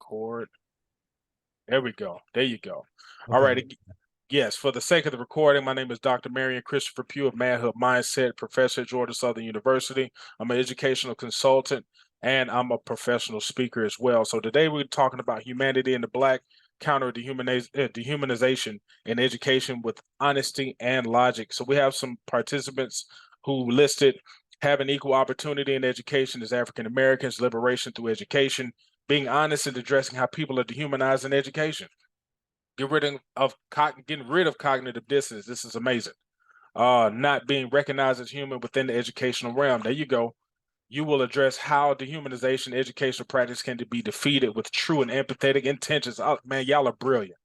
record. There we go. There you go. All Okay. right. Yes, for the sake of the recording, my name is Dr. Marion Christopher Pugh of Manhood Mindset, professor at Georgia Southern University. I'm an educational consultant and I'm a professional speaker as well. So today we're talking about humanity in the Black, counter dehumanization in education with honesty and logic. So we have some participants who listed having equal opportunity in education as African Americans, liberation through education, being honest and addressing how people are dehumanized in education. Getting rid of cognitive dissonance. This is amazing. Not being recognized as human within the educational realm. There you go. You will address how dehumanization educational practice can be defeated with true and empathetic intentions. Oh, man, y'all are brilliant.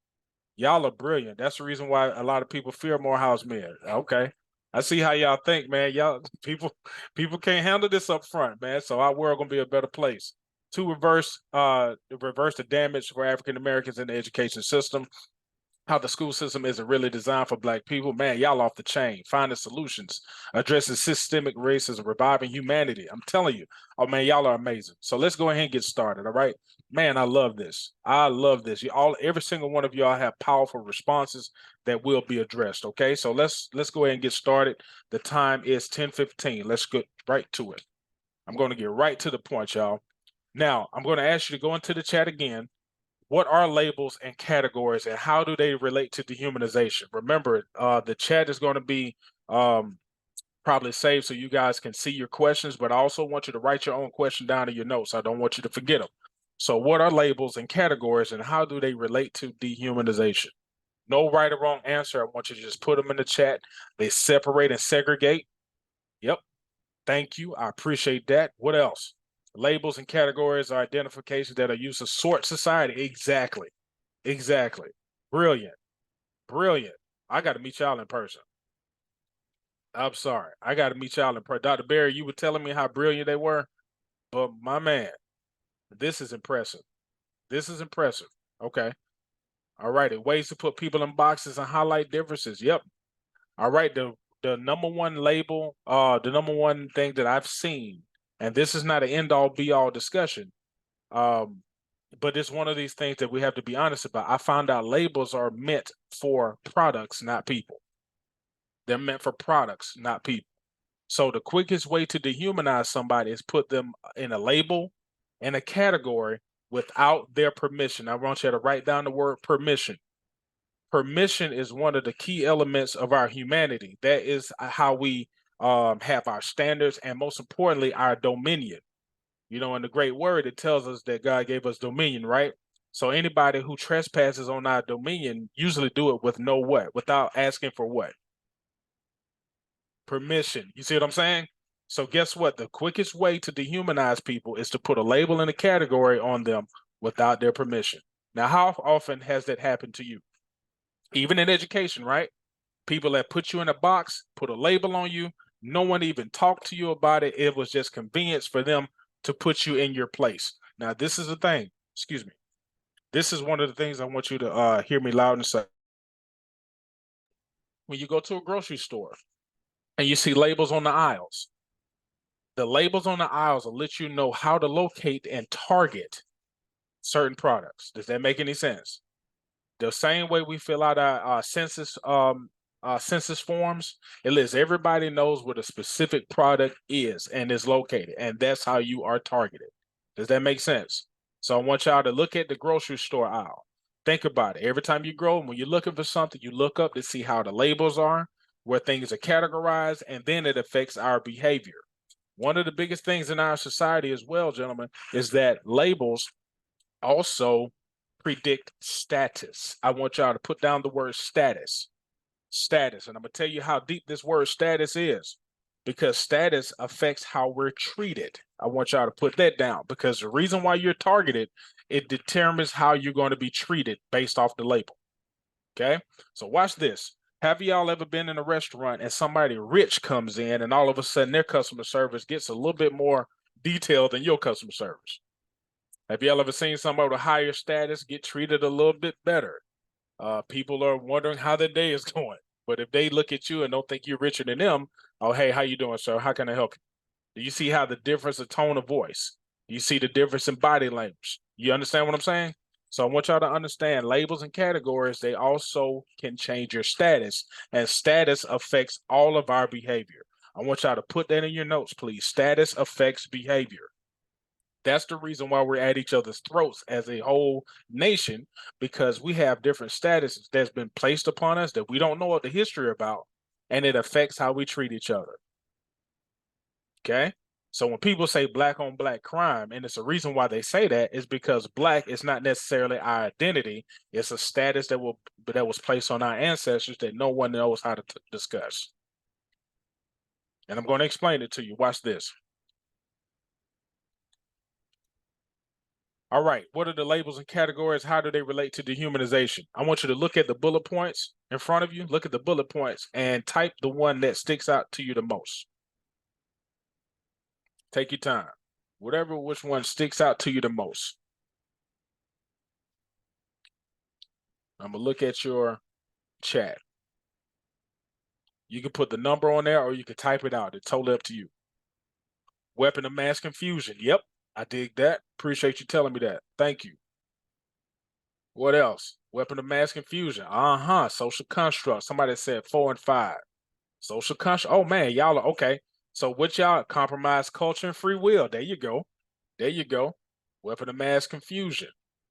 Y'all are brilliant. That's the reason why a lot of people fear Morehouse men. Okay. I see how y'all think, man. Y'all people can't handle this up front, man. So our world gonna be a better place. To reverse the damage for African Americans in the education system, how the school system isn't really designed for Black people. Man, y'all off the chain. Finding solutions, addressing systemic racism, reviving humanity. I'm telling you, oh man, y'all are amazing. So let's go ahead and get started. All right, man, I love this. I love this. Every single one of y'all have powerful responses that will be addressed. Okay, so let's go ahead and get started. The time is 10:15. Let's get right to it. I'm going to get right to the point, y'all. Now, I'm going to ask you to go into the chat again. What are labels and categories and how do they relate to dehumanization? Remember, the chat is going to be probably saved so you guys can see your questions, but I also want you to write your own question down in your notes. I don't want you to forget them. So what are labels and categories and how do they relate to dehumanization? No right or wrong answer. I want you to just put them in the chat. They separate and segregate. Yep. Thank you. I appreciate that. What else? Labels and categories are identifications that are used to sort society. Exactly. Exactly. Brilliant. Brilliant. I got to meet y'all in person. I'm sorry. I got to meet y'all in person. Dr. Barry, you were telling me how brilliant they were, but my man, this is impressive. This is impressive. Okay. All righty. Ways to put people in boxes and highlight differences. Yep. All right. The number one label, the number one thing that I've seen, and this is not an end all be all discussion, but it's one of these things that we have to be honest about. I found out labels are meant for products, not people. They're meant for products, not people. So the quickest way to dehumanize somebody is put them in a label and a category without their permission. I want you to write down the word permission. Permission is one of the key elements of our humanity. That is how we have our standards and most importantly, our dominion. You know, in the great word, it tells us that God gave us dominion, right? So anybody who trespasses on our dominion usually do it with no what? Without asking for what? Permission. You see what I'm saying? So guess what? The quickest way to dehumanize people is to put a label and a category on them without their permission. Now, how often has that happened to you? Even in education, right? People that put you in a box, put a label on you, no one even talked to you about it. It was just convenience for them to put you in your place. Now, this is the thing, excuse me. This is one of the things I want you to hear me loud and say. When you go to a grocery store and you see labels on the aisles, the labels on the aisles will let you know how to locate and target certain products. Does that make any sense? The same way we fill out our census forms, it lets everybody knows what a specific product is and is located, and that's how you are targeted. Does that make sense? So I want y'all to look at the grocery store aisle. Think about it. Every time you go, when you're looking for something, you look up to see how the labels are, where things are categorized, and then it affects our behavior. One of the biggest things in our society as well, gentlemen, is that labels also predict status. I want y'all to put down the word status. Status. And I'm going to tell you how deep this word status is because status affects how we're treated. I want y'all to put that down because the reason why you're targeted, it determines how you're going to be treated based off the label. Okay? So watch this. Have y'all ever been in a restaurant and somebody rich comes in and all of a sudden their customer service gets a little bit more detailed than your customer service? Have y'all ever seen somebody with a higher status get treated a little bit better? People are wondering how their day is going. But if they look at you and don't think you're richer than them, oh, hey, how you doing, sir? How can I help you? Do you see how the difference of tone of voice? Do you see the difference in body language? You understand what I'm saying? So I want y'all to understand labels and categories, they also can change your status, and status affects all of our behavior. I want y'all to put that in your notes, please. Status affects behavior. That's the reason why we're at each other's throats as a whole nation, because we have different statuses that's been placed upon us that we don't know what the history about, and it affects how we treat each other. Okay? So when people say black on black crime, and it's a reason why they say that, is because black is not necessarily our identity. It's a status that was placed on our ancestors that no one knows how to discuss. And I'm going to explain it to you. Watch this. All right, what are the labels and categories? How do they relate to dehumanization? I want you to look at the bullet points in front of you. Look at the bullet points and type the one that sticks out to you the most. Take your time. Which one sticks out to you the most. I'm going to look at your chat. You can put the number on there or you can type it out. It's totally up to you. Weapon of mass confusion. Yep, I dig that. Appreciate you telling me that. Thank you. What else? Weapon of mass confusion. Social construct. Somebody said 4 and 5. Social construct. Oh man, y'all are okay. So what y'all? Compromise culture and free will. There you go. There you go. Weapon of mass confusion.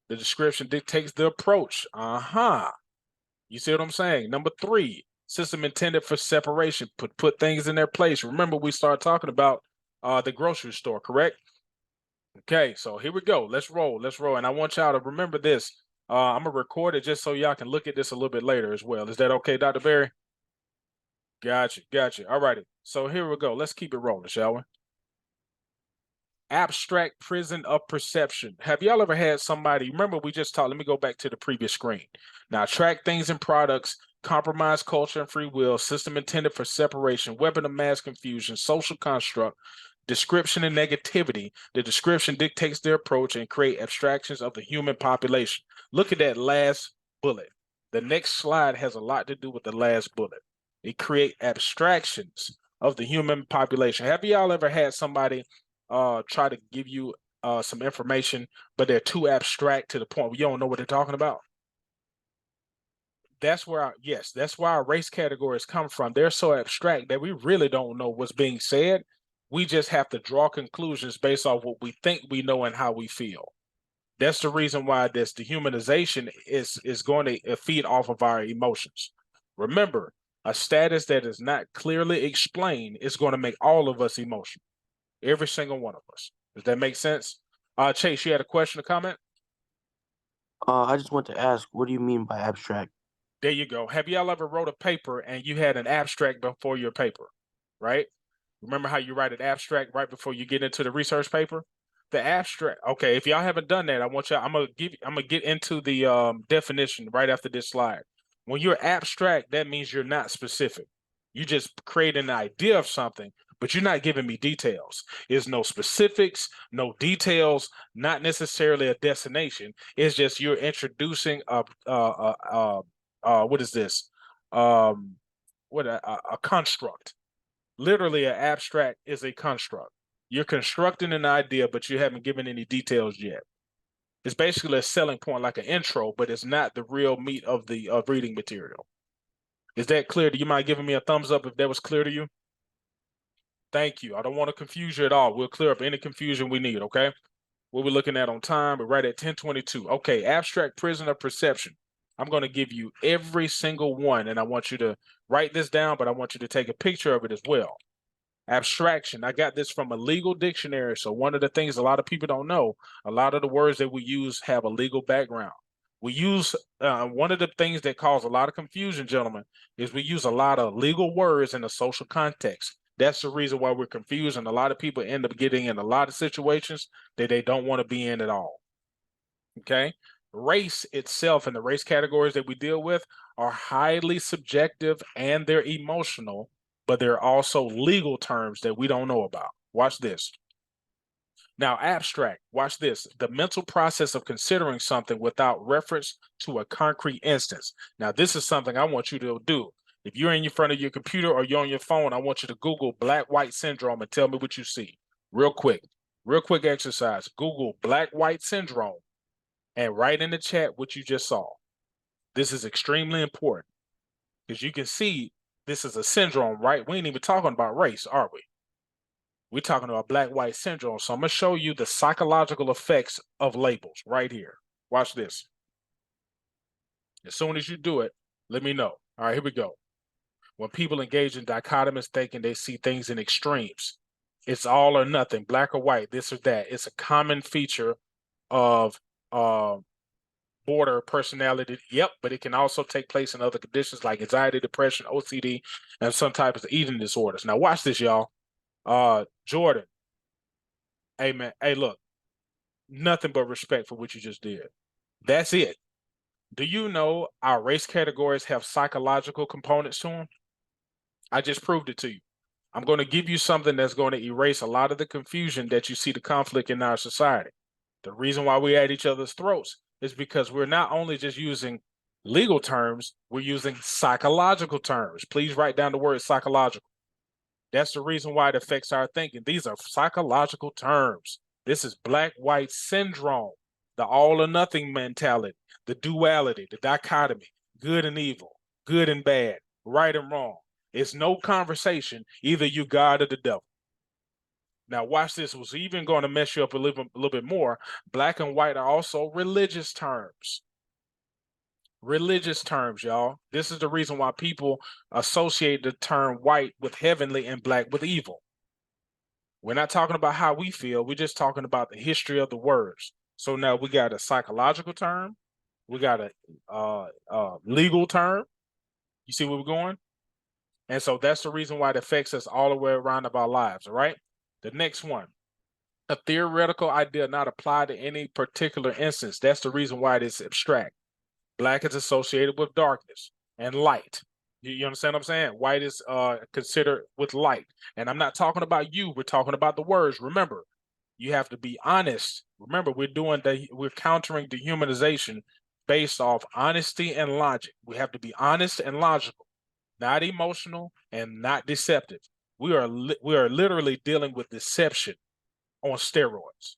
The description dictates the approach. You see what I'm saying? Number 3, system intended for separation. Put things in their place. Remember, we started talking about the grocery store, correct? Okay, so here we go. Let's roll. Let's roll. And I want y'all to remember this. I'm gonna record it just so y'all can look at this a little bit later as well. Is that okay, Dr. Berry? Gotcha. All righty. So here we go. Let's keep it rolling, shall we? Abstract prison of perception. Have y'all ever had somebody, remember we just talked, let me go back to the previous screen. Now, track things and products, compromise culture and free will, system intended for separation, weapon of mass confusion, social construct, description and negativity. The description dictates their approach and create abstractions of the human population. Look at that last bullet. The next slide has a lot to do with the last bullet. It create abstractions of the human population. Have y'all ever had somebody try to give you some information, but they're too abstract to the point where you don't know what they're talking about? That's where that's why our race categories come from. They're so abstract that we really don't know what's being said. We just have to draw conclusions based off what we think we know and how we feel. That's the reason why this dehumanization is going to feed off of our emotions. Remember, a status that is not clearly explained is going to make all of us emotional. Every single one of us. Does that make sense? Chase, you had a question or comment? I just want to ask, what do you mean by abstract? There you go. Have y'all ever wrote a paper and you had an abstract before your paper, right? Remember how you write an abstract right before you get into the research paper? The abstract. Okay, if y'all haven't done that, I want y'all. I'm gonna get into the definition right after this slide. When you're abstract, that means you're not specific. You just create an idea of something, but you're not giving me details. There's no specifics, no details, not necessarily a destination. It's just you're introducing what is this? A construct. Literally, an abstract is a construct. You're constructing an idea, but you haven't given any details yet. It's basically a selling point, like an intro, but it's not the real meat of the reading material. Is that clear? Do you mind giving me a thumbs up if that was clear to you? Thank you. I don't want to confuse you at all. We'll clear up any confusion we need, okay? What we're looking at on time, we're right at 10:22. Okay, abstract prison of perception. I'm going to give you every single one, and I want you to write this down, but I want you to take a picture of it as well. Abstraction. I got this from a legal dictionary. So one of the things a lot of people don't know, a lot of the words that we use have a legal background. We use one of the things that cause a lot of confusion, gentlemen, is we use a lot of legal words in a social context. That's the reason why we're confused, and a lot of people end up getting in a lot of situations that they don't want to be in at all. Okay? Race itself and the race categories that we deal with are highly subjective and they're emotional, but they're also legal terms that we don't know about. Watch this. Now, abstract, watch this. The mental process of considering something without reference to a concrete instance. Now, this is something I want you to do. If you're in front of your computer or you're on your phone, I want you to Google black-white syndrome and tell me what you see. Real quick exercise. Google black-white syndrome and write in the chat what you just saw. This is extremely important because you can see this is a syndrome, right? We ain't even talking about race, are we? We're talking about black-white syndrome. So I'm going to show you the psychological effects of labels right here. Watch this. As soon as you do it, let me know. All right, here we go. When people engage in dichotomous thinking, they see things in extremes. It's all or nothing, black or white, this or that. It's a common feature of border personality. Yep, but it can also take place in other conditions like anxiety, depression, OCD, and some types of eating disorders. Now watch this, y'all. Jordan, hey man, hey look, nothing but respect for what you just did. That's it. Do you know our race categories have psychological components to them? I just proved it to you. I'm going to give you something that's going to erase a lot of the confusion that you see the conflict in our society. The reason why we're at each other's throats is because we're not only just using legal terms, we're using psychological terms. Please write down the word psychological. That's the reason why it affects our thinking. These are psychological terms. This is black-white syndrome, the all or nothing mentality, the duality, the dichotomy, good and evil, good and bad, right and wrong. It's no conversation. Either you God or the devil. Now watch this. Was even going to mess you up a little bit more. Black and white are also religious terms. Religious terms, y'all. This is the reason why people associate the term white with heavenly and black with evil. We're not talking about how we feel. We're just talking about the history of the words. So now we got a psychological term. We got a legal term. You see where we're going? And so that's the reason why it affects us all the way around of our lives, all right? The next one, a theoretical idea not applied to any particular instance. That's the reason why it is abstract. Black is associated with darkness and light. You understand what I'm saying? White is considered with light. And I'm not talking about you. We're talking about the words. Remember, you have to be honest. Remember, we're countering dehumanization based off honesty and logic. We have to be honest and logical, not emotional and not deceptive. We are literally dealing with deception on steroids.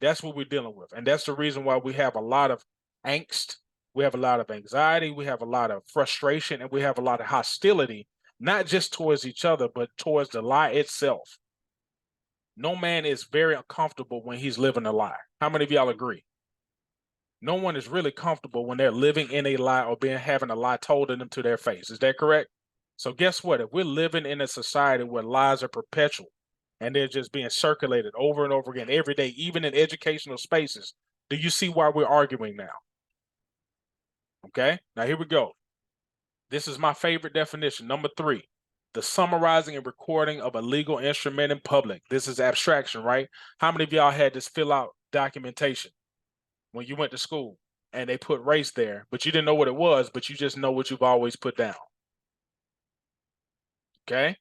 That's what we're dealing with. And that's the reason why we have a lot of angst, we have a lot of anxiety, we have a lot of frustration, and we have a lot of hostility, not just towards each other, but towards the lie itself. No man is very uncomfortable when he's living a lie. How many of y'all agree? No one is really comfortable when they're living in a lie or having a lie told to them to their face. Is that correct? So guess what? If we're living in a society where lies are perpetual and they're just being circulated over and over again every day, even in educational spaces, do you see why we're arguing now? Okay, now here we go. This is my favorite definition. Number 3, the summarizing and recording of a legal instrument in public. This is abstraction, right? How many of y'all had this fill out documentation when you went to school and they put race there, but you didn't know what it was, but you just know what you've always put down? Okay.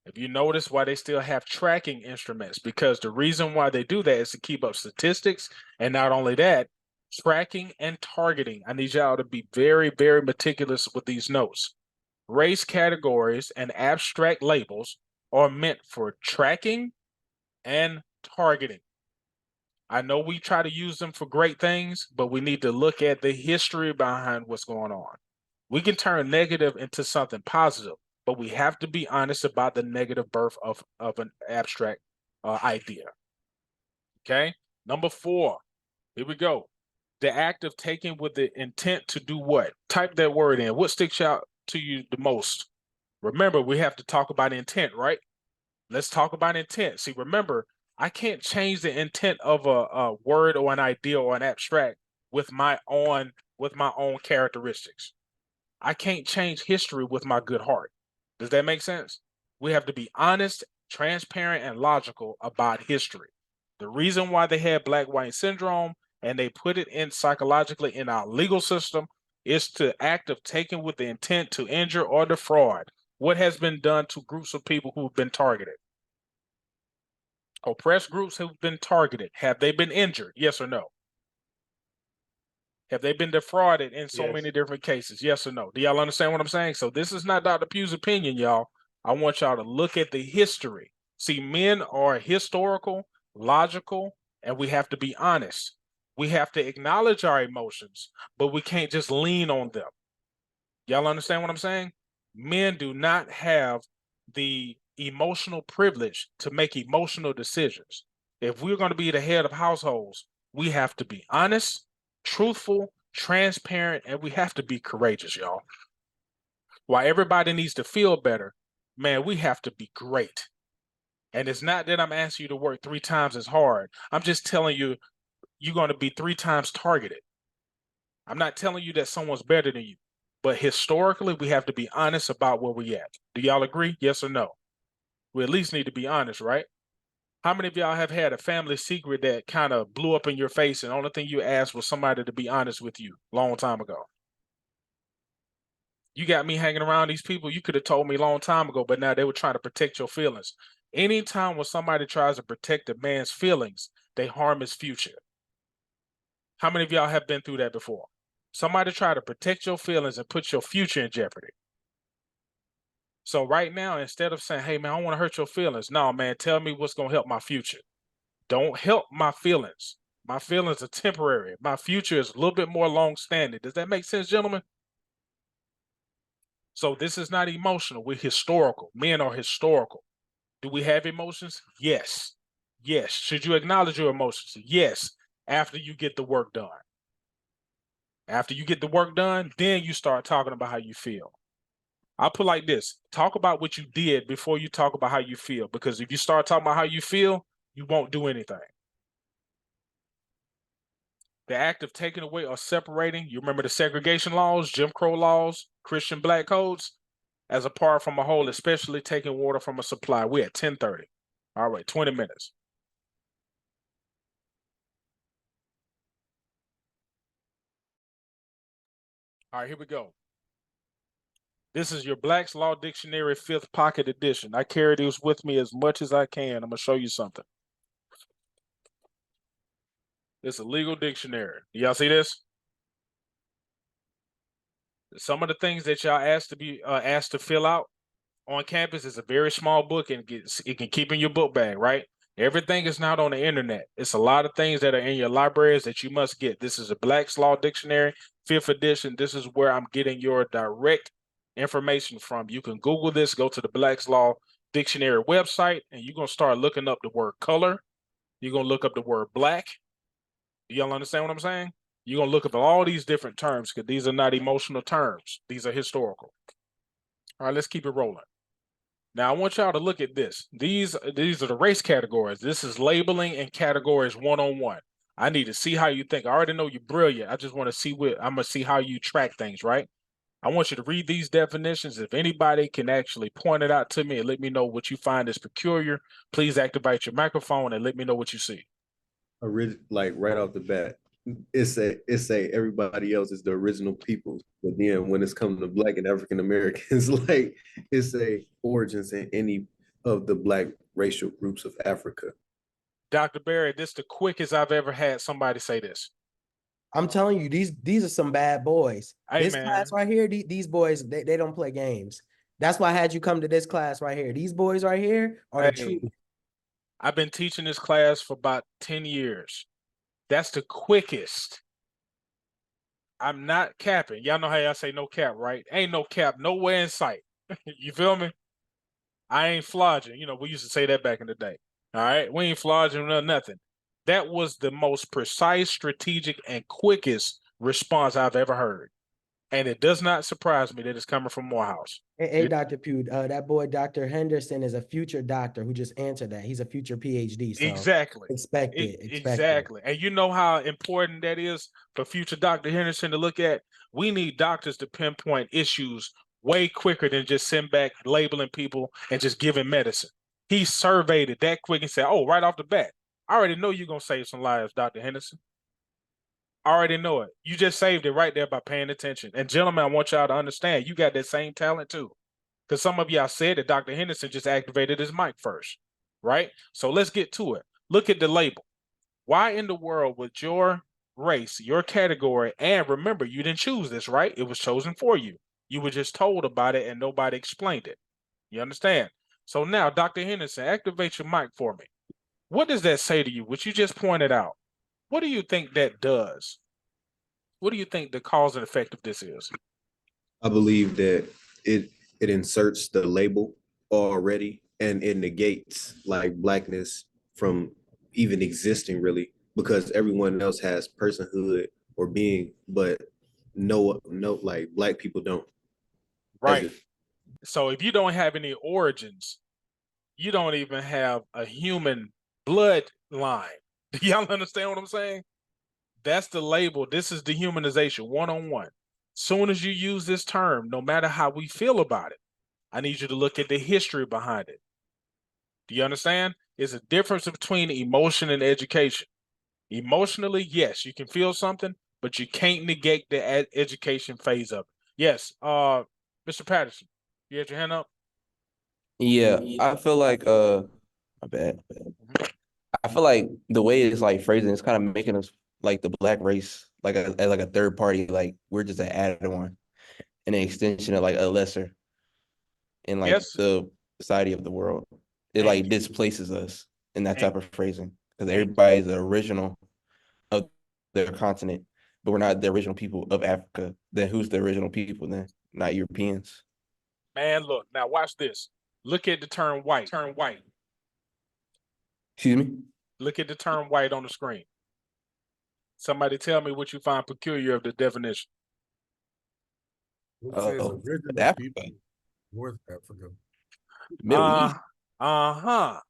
If you notice why they still have tracking instruments, because the reason why they do that is to keep up statistics. And not only that, tracking and targeting. I need y'all to be very, very meticulous with these notes. Race categories and abstract labels are meant for tracking and targeting. I know we try to use them for great things, but we need to look at the history behind what's going on. We can turn negative into something positive, but we have to be honest about the negative birth of an abstract idea. Okay, number 4, here we go. The act of taking with the intent to do what? Type that word in. What sticks out to you the most? Remember, we have to talk about intent, right? Let's talk about intent. See, remember, I can't change the intent of a word or an idea or an abstract with my own characteristics. I can't change history with my good heart. Does that make sense? We have to be honest, transparent, and logical about history. The reason why they had black-white syndrome and they put it in psychologically in our legal system is the act of taking with the intent to injure or defraud. What has been done to groups of people who've been targeted? Oppressed groups who've been targeted. Have they been injured? Yes or no? Have they been defrauded in so many different cases? Yes or no? Do y'all understand what I'm saying? So this is not Dr. Pugh's opinion, y'all. I want y'all to look at the history. See, men are historical, logical, and we have to be honest. We have to acknowledge our emotions, but we can't just lean on them. Y'all understand what I'm saying? Men do not have the emotional privilege to make emotional decisions. If we're going to be the head of households, we have to be honest, truthful, transparent, and we have to be courageous, y'all. While everybody needs to feel better, man, we have to be great. And it's not that I'm asking you to work 3 times as hard. I'm just telling you, you're going to be 3 times targeted. I'm not telling you that someone's better than you, but historically, we have to be honest about where we at. Do y'all agree? Yes or no? We at least need to be honest, right? How many of y'all have had a family secret that kind of blew up in your face and the only thing you asked was somebody to be honest with you a long time ago? You got me hanging around these people, you could have told me a long time ago, but now they were trying to protect your feelings. Anytime when somebody tries to protect a man's feelings, they harm his future. How many of y'all have been through that before? Somebody try to protect your feelings and put your future in jeopardy. So right now, instead of saying, hey man, I don't want to hurt your feelings. No, man, tell me what's going to help my future. Don't help my feelings. My feelings are temporary. My future is a little bit more long-standing. Does that make sense, gentlemen? So this is not emotional. We're historical. Men are historical. Do we have emotions? Yes. Yes. Should you acknowledge your emotions? Yes. After you get the work done. After you get the work done, then you start talking about how you feel. I'll put like this. Talk about what you did before you talk about how you feel. Because if you start talking about how you feel, you won't do anything. The act of taking away or separating, you remember the segregation laws, Jim Crow laws, Christian black codes, as a part from a whole, especially taking water from a supply. We're at 10:30. All right, 20 minutes. All right, here we go. This is your Black's Law Dictionary 5th Pocket Edition. I carry these with me as much as I can. I'm going to show you something. It's a legal dictionary. Do y'all see this? Some of the things that y'all asked to fill out on campus is a very small book and it can keep in your book bag, right? Everything is not on the internet. It's a lot of things that are in your libraries that you must get. This is a Black's Law Dictionary, 5th edition. This is where I'm getting your direct information from. You can Google this, go to the Black's Law Dictionary website, and you're going to start looking up the word color. You're going to look up the word black. Do y'all understand what I'm saying? You're going to look up all these different terms because these are not emotional terms. These are historical. All right, let's keep it rolling. Now, I want y'all to look at this. These are the race categories. This is labeling and categories one-on-one. I need to see how you think. I already know you're brilliant. I just want to see I'm going to see how you track things, right? I want you to read these definitions. If anybody can actually point it out to me and let me know what you find is peculiar, please activate your microphone and let me know what you see. Like right off the bat, it's a everybody else is the original people, but then when it's coming to Black and African Americans, like it's a origins in any of the Black racial groups of Africa. Dr. Barry, this is the quickest I've ever had somebody say this. I'm telling you, these are some bad boys. Hey, this man. class right here, these boys, they don't play games. That's why I had you come to this class right here. These boys right here are the truth. I've been teaching this class for about 10 years. That's the quickest. I'm not capping. Y'all know how y'all say no cap, right? Ain't no cap nowhere in sight. You feel me? I ain't flogging. You know, we used to say that back in the day. All right? We ain't flogging or nothing. That was the most precise, strategic, and quickest response I've ever heard. And it does not surprise me that it's coming from Morehouse. Hey, Dr. Pugh, that boy, Dr. Henderson, is a future doctor who just answered that. He's a future PhD. So exactly. Expect it. Exactly. And you know how important that is for future Dr. Henderson to look at? We need doctors to pinpoint issues way quicker than just sitting back, labeling people, and just giving medicine. He surveyed it that quick and said, oh, right off the bat, I already know you're going to save some lives, Dr. Henderson. I already know it. You just saved it right there by paying attention. And gentlemen, I want y'all to understand, you got that same talent too. Because some of y'all said that Dr. Henderson just activated his mic first, right? So let's get to it. Look at the label. Why in the world would your race, your category, and remember, you didn't choose this, right? It was chosen for you. You were just told about it and nobody explained it. You understand? So now, Dr. Henderson, activate your mic for me. What does that say to you, what you just pointed out? What do you think that does? What do you think the cause and effect of this is? I believe that it inserts the label already, and it negates like blackness from even existing really, because everyone else has personhood or being, but no like black people don't. Right. So if you don't have any origins, you don't even have a human bloodline. Do y'all understand what I'm saying? That's the label. This is dehumanization one-on-one. Soon as you use this term, no matter how we feel about it, I need you to look at the history behind it. Do you understand? There's a difference between emotion and education. Emotionally, yes, you can feel something, but you can't negate the education phase of it. Yes, Mr. Patterson, you had your hand up? Yeah, I feel like my bad. I feel like the way it's like phrasing, it's kind of making us like the black race, like as like a third party, like we're just an add-on, an extension of like a lesser in like Yes. the society of the world. It And like displaces us in that and type of phrasing because and everybody's the original of their continent, but we're not the original people of Africa. Then who's the original people then? Not Europeans. man, look, now watch this. Look at the term white. Term white. Excuse me? Look at the term white on the screen. Somebody tell me what you find peculiar of the definition. It says Oh, original Africa, people, North Africa. Middle East. Uh-huh.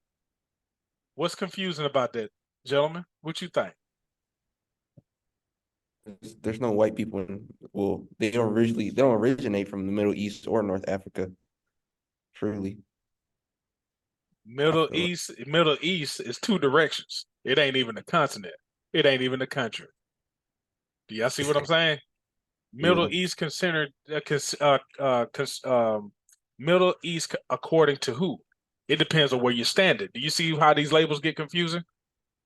What's confusing about that, gentlemen? What you think? There's no white people in, well, they don't originate from the Middle East or North Africa. Truly. Middle feel East is two directions. It ain't even a continent. It ain't even a country. Do y'all see what I'm saying? Middle Yeah. East considered Middle East according to who? It depends on where you stand it. Do you see how these labels get confusing?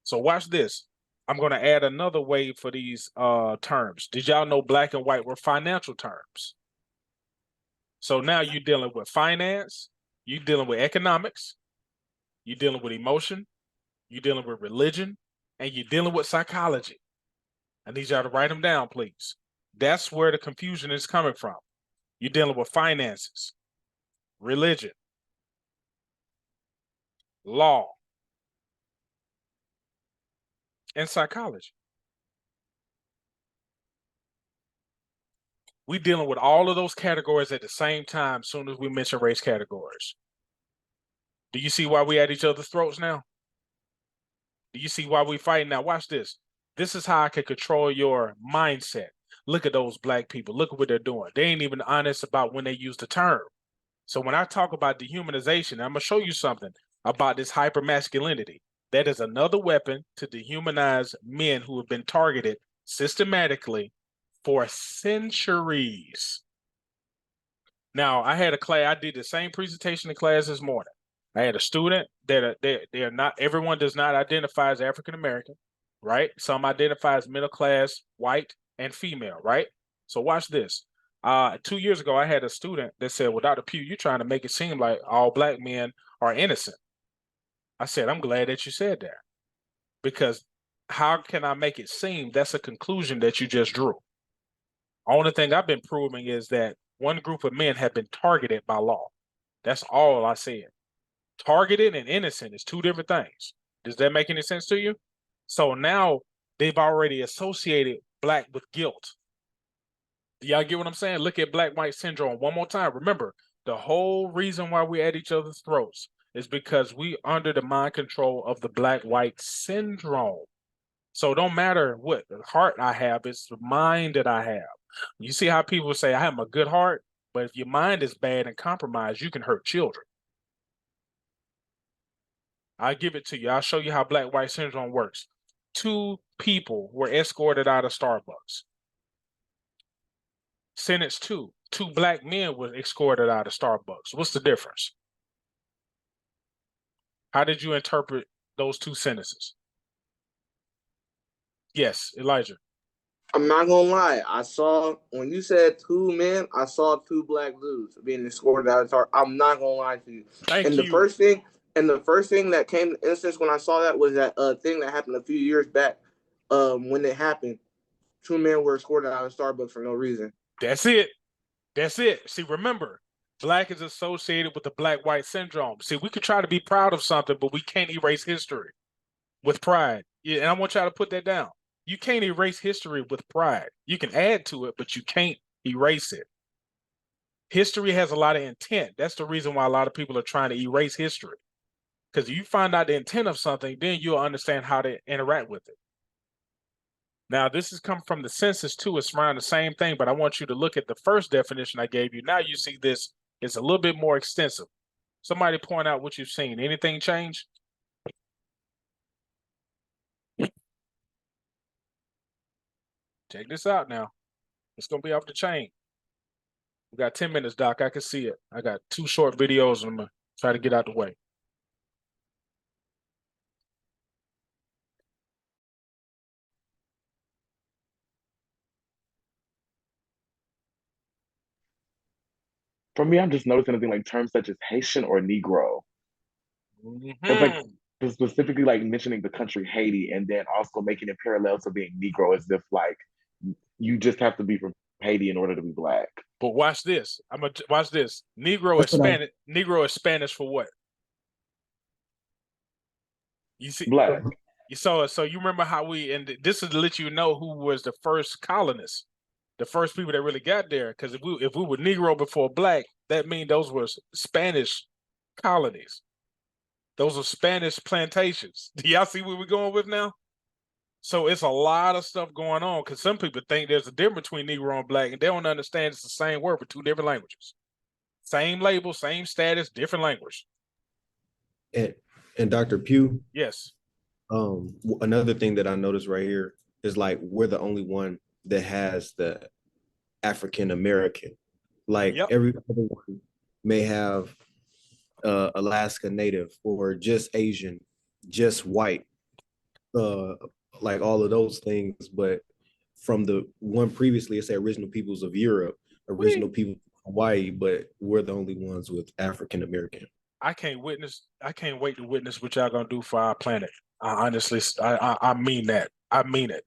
So watch this. I'm going to add another way for these terms. Did y'all know black and white were financial terms? So now you're dealing with finance, you're dealing with economics, you're dealing with emotion, you're dealing with religion, and you're dealing with psychology. I need y'all to write them down, please. That's where the confusion is coming from. You're dealing with finances, religion, law, and psychology. We're dealing with all of those categories at the same time as soon as we mention race categories. Do you see why we at each other's throats now? Do you see why we fighting now? Watch this. This is how I can control your mindset. Look at those black people. Look at what they're doing. They ain't even honest about when they use the term. So when I talk about dehumanization, I'm going to show you something about this hypermasculinity. That is another weapon to dehumanize men who have been targeted systematically for centuries. Now, I had a class, I did the same presentation in class this morning. I had a student that they're not, everyone does not identify as African American, right? Some identify as middle class, white, and female, right? So watch this. 2 years ago, I had a student that said, well, Dr. Pugh, you're trying to make it seem like all black men are innocent. I said, I'm glad that you said that, because how can I make it seem that's a conclusion that you just drew? Only thing I've been proving is that one group of men have been targeted by law. That's all I said. Targeted and innocent is two different things. Does that make any sense to you? So now they've already associated black with guilt. Do y'all get what I'm saying? Look at black white syndrome one more time. Remember, the whole reason why we're at each other's throats is because we under the mind control of the black white syndrome. So it don't matter what heart I have, it's the mind that I have. You see how people say, I have a good heart, but if your mind is bad and compromised, you can hurt children. I'll give it to you. I'll show you how black white syndrome works. Two people were escorted out of Starbucks. Sentence two black men were escorted out of Starbucks. What's the difference? How did you interpret those two sentences? Yes, Elijah. I'm not gonna lie. I saw when you said two men, I saw two black dudes being escorted out of car. I'm not gonna lie to you. Thank and you. The first thing that came to instance when I saw that was that thing that happened a few years back when it happened, two men were escorted out of Starbucks for no reason. That's it. That's it. See, remember, black is associated with the black-white syndrome. See, we could try to be proud of something, but we can't erase history with pride. Yeah, and I want y'all to put that down. You can't erase history with pride. You can add to it, but you can't erase it. History has a lot of intent. That's the reason why a lot of people are trying to erase history. Because if you find out the intent of something, then you'll understand how to interact with it. Now, this has come from the census too. It's around the same thing, but I want you to look at the first definition I gave you. Now you see this is a little bit more extensive. Somebody point out what you've seen. Anything change? Check this out now. It's going to be off the chain. We got 10 minutes, Doc. I can see it. I got 2 short videos, and I'm going to try to get out the way. For me, I'm just noticing anything like terms such as Haitian or Negro. It's like specifically like mentioning the country Haiti and then also making it parallel to being Negro as if like you just have to be from Haiti in order to be black. But watch this. I'm gonna watch this. Negro is Spanish. Negro is Spanish for what? You see, Black. You saw it. So you remember how we, and this is to let you know who was the first colonists, the first people that really got there. Because if we were Negro before black, that means those were Spanish colonies. Those are Spanish plantations. Do y'all see where we're going with now? So it's a lot of stuff going on because some people think there's a difference between Negro and black, and they don't understand it's the same word for 2 different languages. Same label, same status, different language. And Dr. Pugh, Yes. another thing that I noticed right here is like we're the only one that has the African American. Like every other one may have Alaska Native or just Asian, just white, like all of those things. But from the one previously, it said original peoples of Europe, original people of Hawaii, but we're the only ones with African American. I can't wait to witness what y'all gonna do for our planet. Honestly, I mean that. I mean it.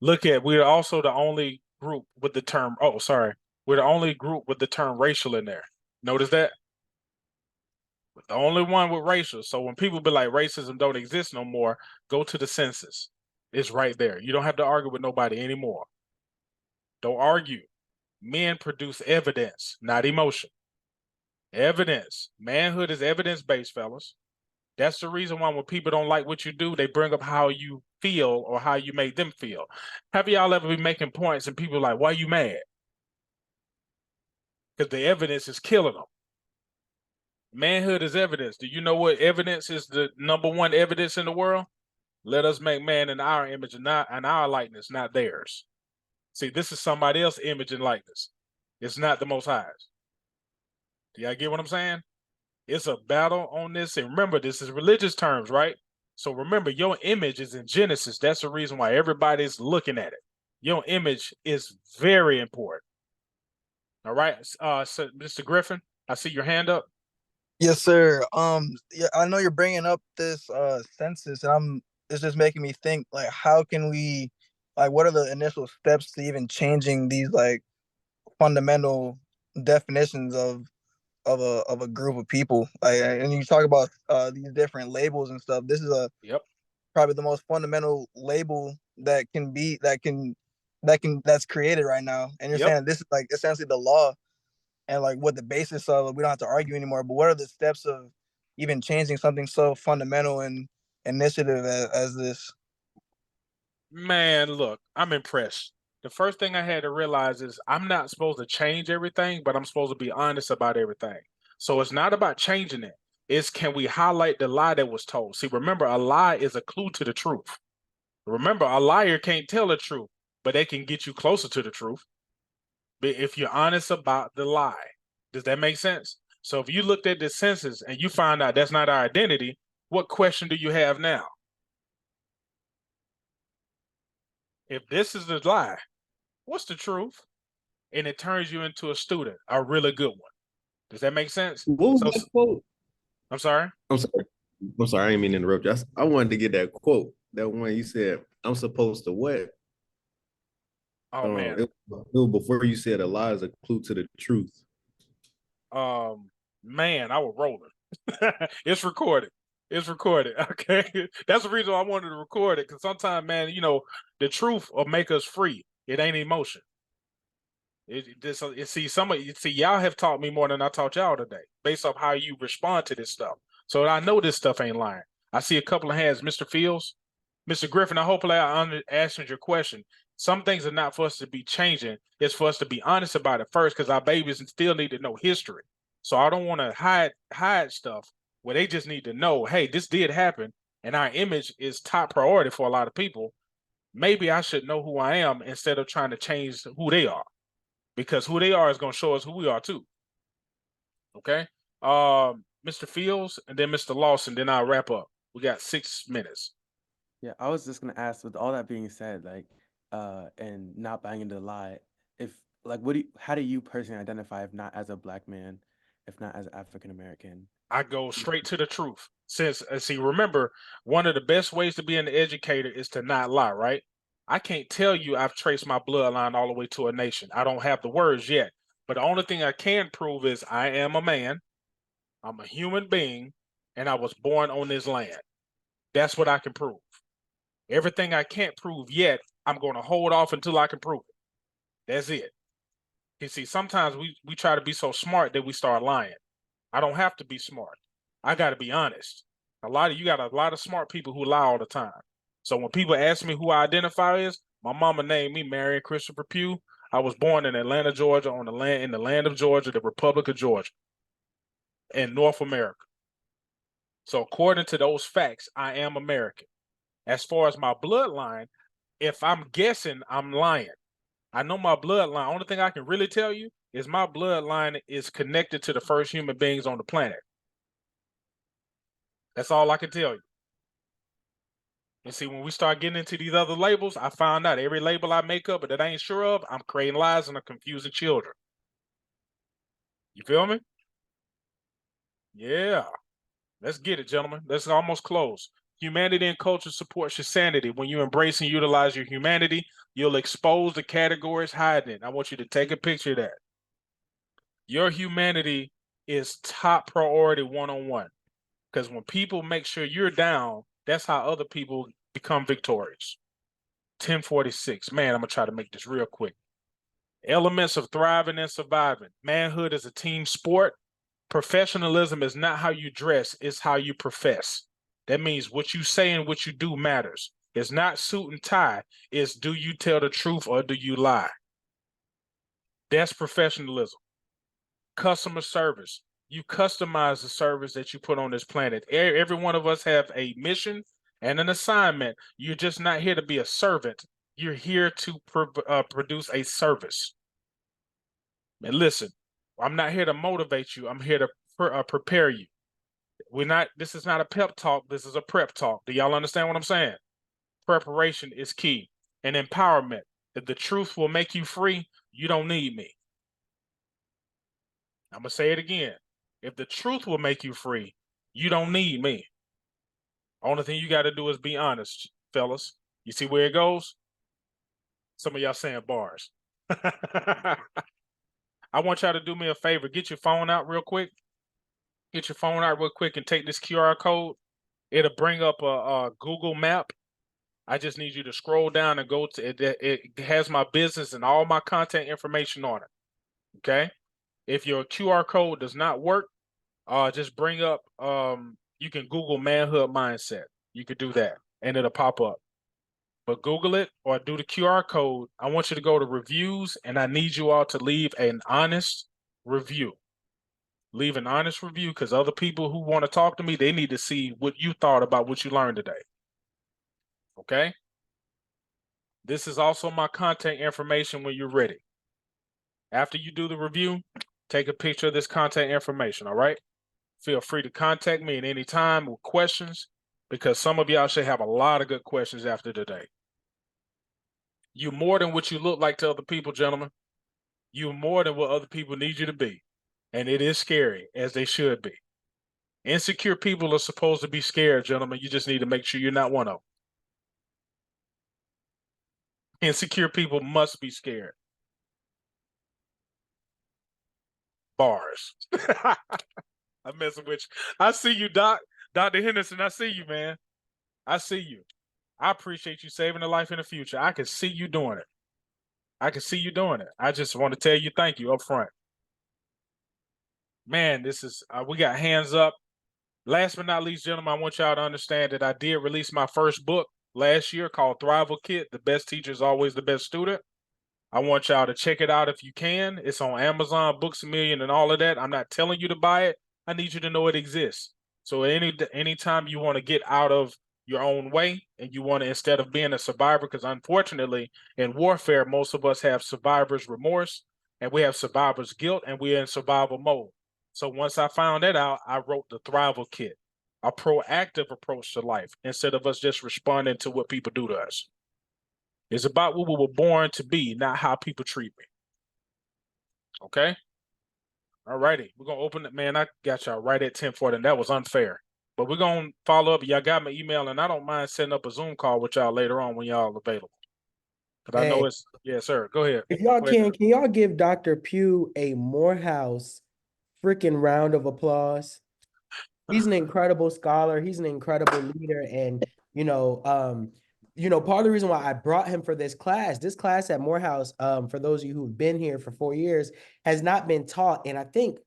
Look at, we're also the only group with the term, we're the only group with the term racial in there. Notice that? We're the only one with racial. So when people be like racism don't exist no more, go to the census. It's right there. You don't have to argue with nobody anymore. Don't argue. Men produce evidence, not emotion. Evidence. Manhood is evidence-based, fellas. That's the reason why when people don't like what you do, they bring up how you feel or how you made them feel. Have y'all ever been making points and people are like, why are you mad? Because the evidence is killing them. Manhood is evidence. Do you know what evidence is the #1 evidence in the world? Let us make man in our image and not in our likeness, not theirs. See, this is somebody else's image and likeness. It's not the Most High's. Do y'all get what I'm saying? It's a battle on this. And remember, this is religious terms, right? So remember, your image is in Genesis. That's the reason why everybody's looking at it. Your image is very important. All right. So Mr. Griffin, I see your hand up. Yes, sir. Yeah, I know you're bringing up this census, and it's just making me think, like, how can we, like, what are the initial steps to even changing these like fundamental definitions of a group of people? Like, and you talk about these different labels and stuff. This is probably the most fundamental label that's created right now. And you're saying this is like essentially the law and like what the basis of, we don't have to argue anymore. But what are the steps of even changing something so fundamental and initiative as this? Man, look, I'm impressed. The first thing I had to realize is I'm not supposed to change everything, but I'm supposed to be honest about everything. So it's not about changing it. It's can we highlight the lie that was told? See, remember, a lie is a clue to the truth. Remember, a liar can't tell the truth, but they can get you closer to the truth. But if you're honest about the lie, does that make sense? So if you looked at the census and you find out that's not our identity, what question do you have now? If this is the lie, what's the truth? And it turns you into a student, a really good one. Does that make sense? What was that quote? I'm sorry? I'm sorry. I didn't mean to interrupt you. I wanted to get that quote. That one you said, I'm supposed to what? Oh man. It was before you said a lie is a clue to the truth. Man, I was rolling. It's recorded. It's recorded. Okay. That's the reason I wanted to record it. Because sometimes, man, you know, the truth will make us free. It ain't emotion. See, y'all have taught me more than I taught y'all today, based off how you respond to this stuff. So I know this stuff ain't lying. I see a couple of hands, Mr. Fields, Mr. Griffin. Hopefully I answered your question. Some things are not for us to be changing. It's for us to be honest about it first, because our babies still need to know history. So I don't want to hide stuff where they just need to know, hey, this did happen, and our image is top priority for a lot of people. Maybe I should know who I am instead of trying to change who they are, because who they are is going to show us who we are too. Okay. Mr. Fields and then Mr. Lawson, then I'll wrap up. We got 6 minutes. Yeah, I was just gonna ask, with all that being said, like, and not buying into the lie, if like, how do you personally identify, if not as a Black man, if not as African American? I go straight to the truth. Since, see, remember, one of the best ways to be an educator is to not lie, right? I can't tell you I've traced my bloodline all the way to a nation. I don't have the words yet. But the only thing I can prove is I am a man, I'm a human being, and I was born on this land. That's what I can prove. Everything I can't prove yet, I'm going to hold off until I can prove it. That's it. You see, sometimes we try to be so smart that we start lying. I don't have to be smart. I got to be honest. You got a lot of smart people who lie all the time. So when people ask me who I identify as, my mama named me Marion Christopher Pugh. I was born in Atlanta, Georgia, in the land of Georgia, the Republic of Georgia, in North America. So according to those facts, I am American. As far as my bloodline, if I'm guessing, I'm lying. I know my bloodline. Only thing I can really tell you is my bloodline is connected to the first human beings on the planet. That's all I can tell you. And see, when we start getting into these other labels, I found out every label I make up, but that I ain't sure of, I'm creating lies and I'm confusing children. You feel me? Yeah. Let's get it, gentlemen. Let's almost close. Humanity and culture supports your sanity. When you embrace and utilize your humanity, you'll expose the categories hiding it. I want you to take a picture of that. Your humanity is top priority one-on-one. Because when people make sure you're down, that's how other people become victorious. 1046. Man, I'm going to try to make this real quick. Elements of thriving and surviving. Manhood is a team sport. Professionalism is not how you dress, it's how you profess. That means what you say and what you do matters. It's not suit and tie. It's, do you tell the truth or do you lie? That's professionalism. Customer service. You customize the service that you put on this planet. Every one of us have a mission and an assignment. You're just not here to be a servant. You're here to produce a service. And listen, I'm not here to motivate you. I'm here to prepare you. This is not a pep talk. This is a prep talk. Do y'all understand what I'm saying? Preparation is key. And empowerment. If the truth will make you free, you don't need me. I'm going to say it again. If the truth will make you free, you don't need me. Only thing you got to do is be honest, fellas. You see where it goes? Some of y'all saying bars. I want y'all to do me a favor. Get your phone out real quick. Get your phone out real quick and take this QR code. It'll bring up a Google map. I just need you to scroll down and go to it. It has my business and all my contact information on it. Okay? If your QR code does not work, just bring up, you can Google Manhood Mindset. You could do that and it'll pop up. But Google it or do the QR code. I want you to go to reviews and I need you all to leave an honest review. Leave an honest review because other people who want to talk to me, they need to see what you thought about what you learned today. Okay? This is also my contact information when you're ready. After you do the review, take a picture of this contact information, all right? Feel free to contact me at any time with questions because some of y'all should have a lot of good questions after today. You're more than what you look like to other people, gentlemen. You're more than what other people need you to be. And it is scary, as they should be. Insecure people are supposed to be scared, gentlemen. You just need to make sure you're not one of them. Insecure people must be scared. Bars. I'm messing with you. I see you, Dr. Henderson. I see you, man. I see you. I appreciate you saving a life in the future. I can see you doing it. I can see you doing it. I just want to tell you thank you up front. Man, this is, we got hands up. Last but not least, gentlemen, I want y'all to understand that I did release my first book last year called Thrival Kit. The best teacher is always the best student. I want y'all to check it out if you can. It's on Amazon, Books A Million, and all of that. I'm not telling you to buy it. I need you to know it exists. So anytime you want to get out of your own way and you want to, instead of being a survivor, because unfortunately in warfare, most of us have survivor's remorse and we have survivor's guilt and we're in survival mode. So once I found that out, I wrote the Thrival Kit, a proactive approach to life instead of us just responding to what people do to us. It's about what we were born to be, not how people treat me. Okay? All righty. We're going to open it. Man, I got y'all right at 10:40, and that was unfair. But we're going to follow up. Y'all got my email, and I don't mind setting up a Zoom call with y'all later on when y'all available. Because I know it's, yes, sir. Go ahead. If y'all can y'all give Dr. Pugh a Morehouse freaking round of applause? He's an incredible scholar. He's an incredible leader. And, part of the reason why I brought him for this class at Morehouse, for those of you who've been here for 4 years, has not been taught in, I think,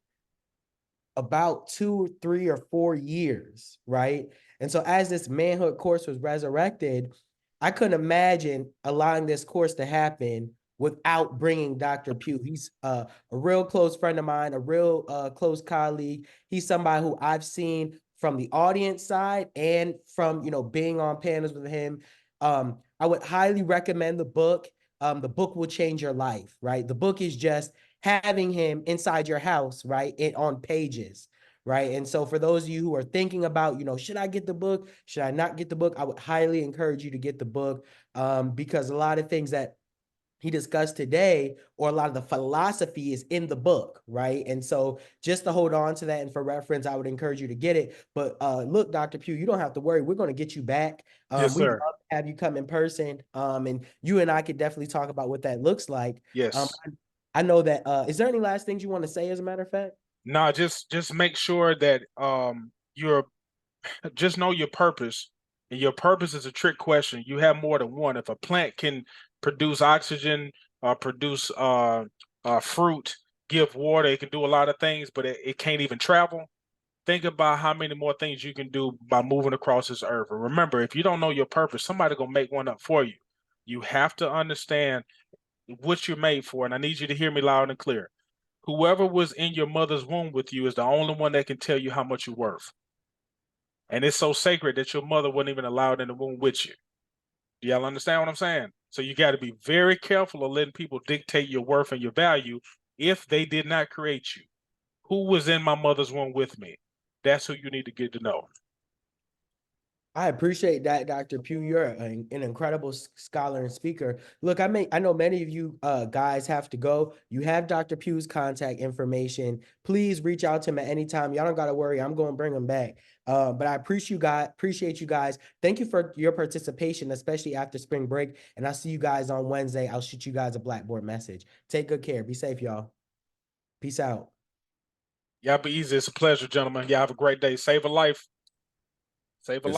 about 2, 3, or 4 years, right? And so as this manhood course was resurrected, I couldn't imagine allowing this course to happen without bringing Dr. Pugh. He's a real close friend of mine, a real close colleague. He's somebody who I've seen from the audience side and from, being on panels with him. I would highly recommend the book. The book will change your life, right? The book is just having him inside your house, right? On pages, right? And so for those of you who are thinking about, should I get the book? Should I not get the book? I would highly encourage you to get the book, because a lot of things that he discussed today, or a lot of the philosophy, is in the book, right? And so just to hold on to that, and for reference, I would encourage you to get it. But look, Dr. Pugh, you don't have to worry. We're going to get you back. Yes, We'd sir. love to have you come in person, and you and I could definitely talk about what that looks like. Yes. I know that. Is there any last things you want to say, as a matter of fact? No, just make sure that you're, just know your purpose. And your purpose is a trick question. You have more than one. If a plant can produce oxygen, produce fruit, give water, it can do a lot of things, but it can't even travel. Think about how many more things you can do by moving across this earth. And remember, if you don't know your purpose, somebody gonna make one up for you. You have to understand what you're made for. And I need you to hear me loud and clear. Whoever was in your mother's womb with you is the only one that can tell you how much you're worth. And it's so sacred that your mother wasn't even allowed in the womb with you. Do y'all understand what I'm saying? So you got to be very careful of letting people dictate your worth and your value if they did not create you. Who was in my mother's womb with me? That's who you need to get to know. I appreciate that, Dr. Pugh. You're an incredible scholar and speaker. Look, I know many of you guys have to go. You have Dr. Pugh's contact information. Please reach out to him at any time. Y'all don't got to worry. I'm going to bring him back. But I appreciate you guys. Thank you for your participation, especially after spring break. And I'll see you guys on Wednesday. I'll shoot you guys a Blackboard message. Take good care. Be safe, y'all. Peace out. Y'all be easy. It's a pleasure, gentlemen. Y'all have a great day. Save a life. Save a life.